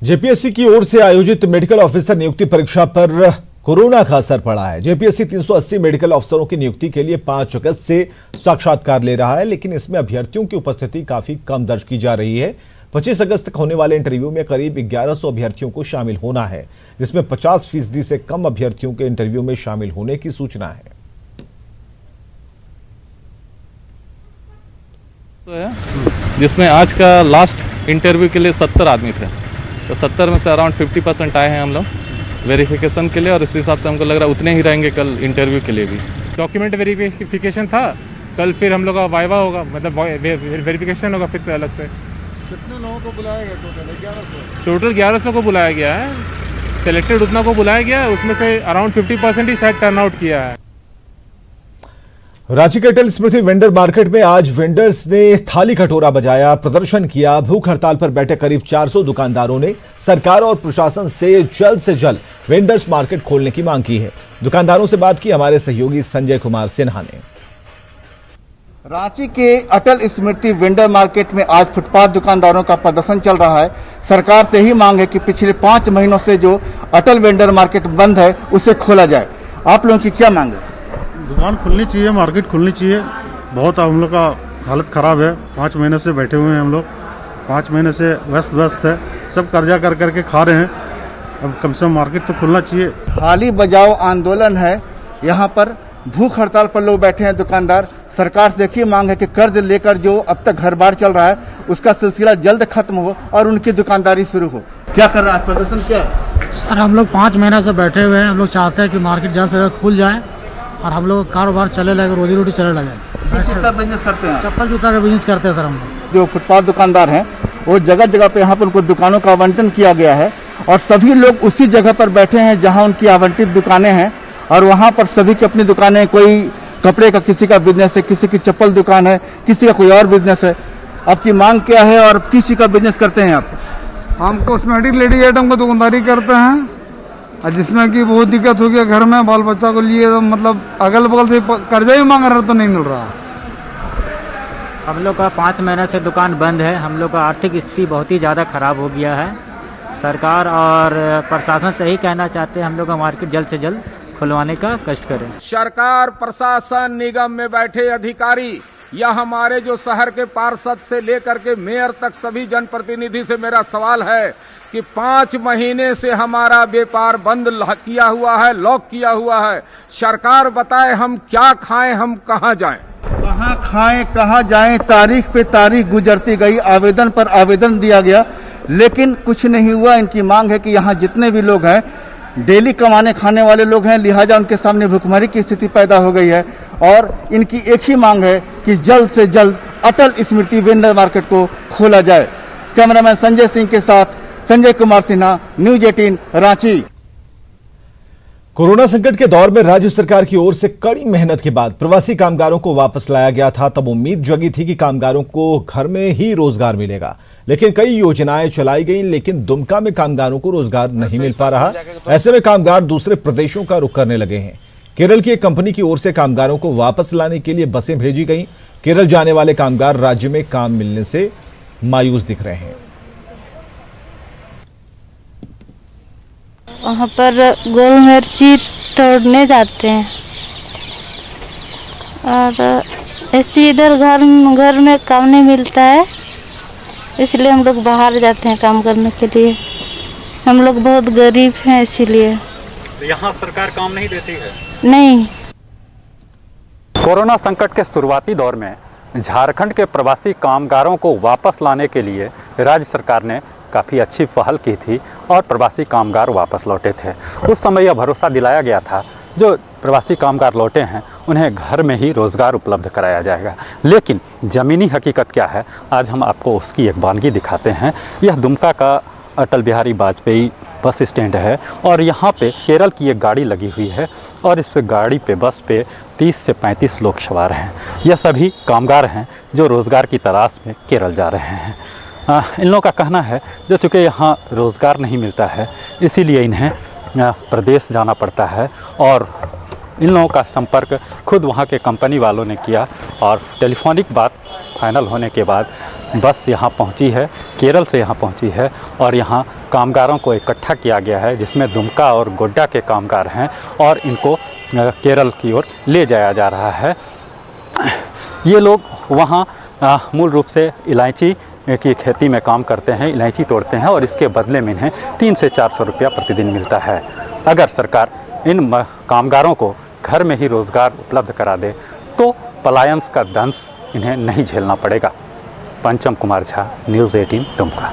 JPSC की ओर से आयोजित मेडिकल ऑफिसर नियुक्ति परीक्षा पर कोरोना का असर पड़ा है। जेपीएससी 380 मेडिकल अफसरों की नियुक्ति के लिए 5 अगस्त से साक्षात्कार ले रहा है, लेकिन इसमें अभ्यर्थियों की उपस्थिति काफी कम दर्ज की जा रही है। 25 अगस्त तक होने वाले इंटरव्यू में करीब 1100 अभ्यर्थियों को शामिल होना है, जिसमें 50% से कम अभ्यर्थियों के इंटरव्यू में शामिल होने की सूचना है। जिसमें आज का लास्ट इंटरव्यू के लिए 70 आदमी थे, तो 70 में से अराउंड 50% आए हैं हम लोग वेरिफिकेशन के लिए, और इस हिसाब से हमको लग रहा है उतने ही रहेंगे कल इंटरव्यू के लिए भी। डॉक्यूमेंट वेरिफिकेशन था, कल फिर हम लोग का वाइवा होगा, मतलब वेरिफिकेशन होगा फिर से अलग से। कितने लोगों को बुलाया गया? टोटल 1100 को बुलाया गया है। सेलेक्टेड उतना को बुलाया गया है, उसमें से अराउंड 50% ही शायद टर्न आउट किया है। रांची के अटल स्मृति वेंडर मार्केट में आज वेंडर्स ने थाली कटोरा बजाया, प्रदर्शन किया। भूख हड़ताल पर बैठे करीब 400 दुकानदारों ने सरकार और प्रशासन से जल्द वेंडर्स मार्केट खोलने की मांग की है। दुकानदारों से बात की हमारे सहयोगी संजय कुमार सिन्हा ने। रांची के अटल स्मृति वेंडर मार्केट में आज फुटपाथ दुकानदारों का प्रदर्शन चल रहा है। सरकार से ही मांग है कि पिछले 5 महीनों से जो अटल वेंडर मार्केट बंद है उसे खोला जाए। आप लोगों की क्या मांग है? दुकान खुलनी चाहिए, मार्केट खुलनी चाहिए। बहुत हम लोग का हालत खराब है। 5 महीने से बैठे हुए हैं हम लोग, 5 महीने से व्यस्त है, सब कर्जा कर करके खा रहे हैं। अब कम से कम मार्केट तो खुलना चाहिए। थाली बजाओ आंदोलन है, यहाँ पर भूख हड़ताल पर लोग बैठे हैं दुकानदार। सरकार से देखिए मांग है कि कर्ज लेकर जो अब तक घर बार चल रहा है उसका सिलसिला जल्द खत्म हो और उनकी दुकानदारी शुरू हो। क्या कर रहा है प्रदर्शन? क्या सर, हम लोग 5 महीने से बैठे हुए हैं। हम लोग चाहते हैं कि मार्केट जल्द से जल्द खुल जाए और हम लोग कारोबार चले लगे, रोजी रोटी चले लगे। किस चीज का बिजनेस करते हैं? चप्पल जूता का बिजनेस करते हैं सर हम लोग। जो फुटपाथ दुकानदार हैं वो जगह जगह पे यहाँ पर उनको दुकानों का आवंटन किया गया है और सभी लोग उसी जगह पर बैठे हैं जहाँ उनकी आवंटित दुकानें हैं और वहाँ पर सभी की अपनी दुकानें, कोई कपड़े का किसी का बिजनेस है, किसी की चप्पल दुकान है, किसी का कोई और बिजनेस है। आपकी मांग क्या है और किस चीज का बिजनेस करते हैं आप? हम कॉस्मेटिक लेडी आइटम का दुकानदारी करते हैं, और जिसमें कि बहुत दिक्कत हो गया घर में, बाल बच्चा को लिए तो मतलब अगल बगल से कर्जा भी मांग रहे तो नहीं मिल रहा। हम लोग का 5 महीने से दुकान बंद है। हम लोग का आर्थिक स्थिति बहुत ही ज़्यादा खराब हो गया है। सरकार और प्रशासन से ही कहना चाहते हैं हम लोग का मार्केट जल्द से जल्द खुलवाने का कष्ट करें। सरकार, प्रशासन, निगम में बैठे अधिकारी या हमारे जो शहर के पार्षद से लेकर के मेयर तक सभी जनप्रतिनिधि से मेरा सवाल है कि 5 महीने से हमारा व्यापार बंद किया हुआ है, लॉक किया हुआ है। सरकार बताए हम क्या खाएं, हम कहां जाएं? कहाँ खाएं, कहाँ जाएं? तारीख पे तारीख गुजरती गई, आवेदन पर आवेदन दिया गया, लेकिन कुछ नहीं हुआ। इनकी मांग है कि यहाँ जितने भी लोग हैं डेली कमाने खाने वाले लोग हैं, लिहाजा उनके सामने भुखमरी की स्थिति पैदा हो गई है और इनकी एक ही मांग है कि जल्द से जल्द अटल स्मृति वेंडर मार्केट को खोला जाए। कैमरामैन संजय सिंह के साथ संजय कुमार सिन्हा, न्यूज 18 रांची। कोरोना संकट के दौर में राज्य सरकार की ओर से कड़ी मेहनत के बाद प्रवासी कामगारों को वापस लाया गया था। तब उम्मीद जगी थी कि कामगारों को घर में ही रोजगार मिलेगा, लेकिन कई योजनाएं चलाई गई, लेकिन दुमका में कामगारों को रोजगार नहीं मिल पा रहा। ऐसे में कामगार दूसरे प्रदेशों का रुख करने लगे हैं। केरल की एक कंपनी की ओर से कामगारों को वापस लाने के लिए बसें भेजी गई। केरल जाने वाले कामगार राज्य में काम मिलने से मायूस दिख रहे हैं। वहाँ पर गोल मिर्ची तोड़ने जाते हैं और ऐसे इधर घर में काम नहीं मिलता है, इसलिए हम लोग बाहर जाते हैं काम करने के लिए। हम लोग बहुत गरीब हैं, इसीलिए। तो यहाँ सरकार काम नहीं देती है? नहीं। कोरोना संकट के शुरुआती दौर में झारखंड के प्रवासी कामगारों को वापस लाने के लिए राज्य सरकार ने काफ़ी अच्छी पहल की थी और प्रवासी कामगार वापस लौटे थे। उस समय यह भरोसा दिलाया गया था जो प्रवासी कामगार लौटे हैं उन्हें घर में ही रोज़गार उपलब्ध कराया जाएगा। लेकिन ज़मीनी हकीकत क्या है, आज हम आपको उसकी एक वानगी दिखाते हैं। यह दुमका का अटल बिहारी वाजपेयी बस स्टैंड है और यहाँ पे केरल की एक गाड़ी लगी हुई है और इस गाड़ी पे, बस पे 30 से 35 लोग सवार हैं। यह सभी कामगार हैं जो रोज़गार की तलाश में केरल जा रहे हैं। इन लोगों का कहना है जो चूँकि यहाँ रोज़गार नहीं मिलता है इसीलिए इन्हें प्रदेश जाना पड़ता है और इन लोगों का संपर्क खुद वहाँ के कंपनी वालों ने किया और टेलीफोनिक बात फाइनल होने के बाद बस यहाँ पहुँची है, केरल से यहाँ पहुँची है और यहाँ कामगारों को इकट्ठा किया गया है, जिसमें दुमका और गोड्डा के कामगार हैं और इनको केरल की ओर ले जाया जा रहा है। ये लोग वहाँ मूल रूप से इलायची की खेती में काम करते हैं, इलायची तोड़ते हैं और इसके बदले में इन्हें 300 से 400 रुपया प्रतिदिन मिलता है। अगर सरकार इन कामगारों को घर में ही रोज़गार उपलब्ध करा दे तो पलायन का दंश इन्हें नहीं झेलना पड़ेगा। पंचम कुमार झा, न्यूज़ 18 दुमका।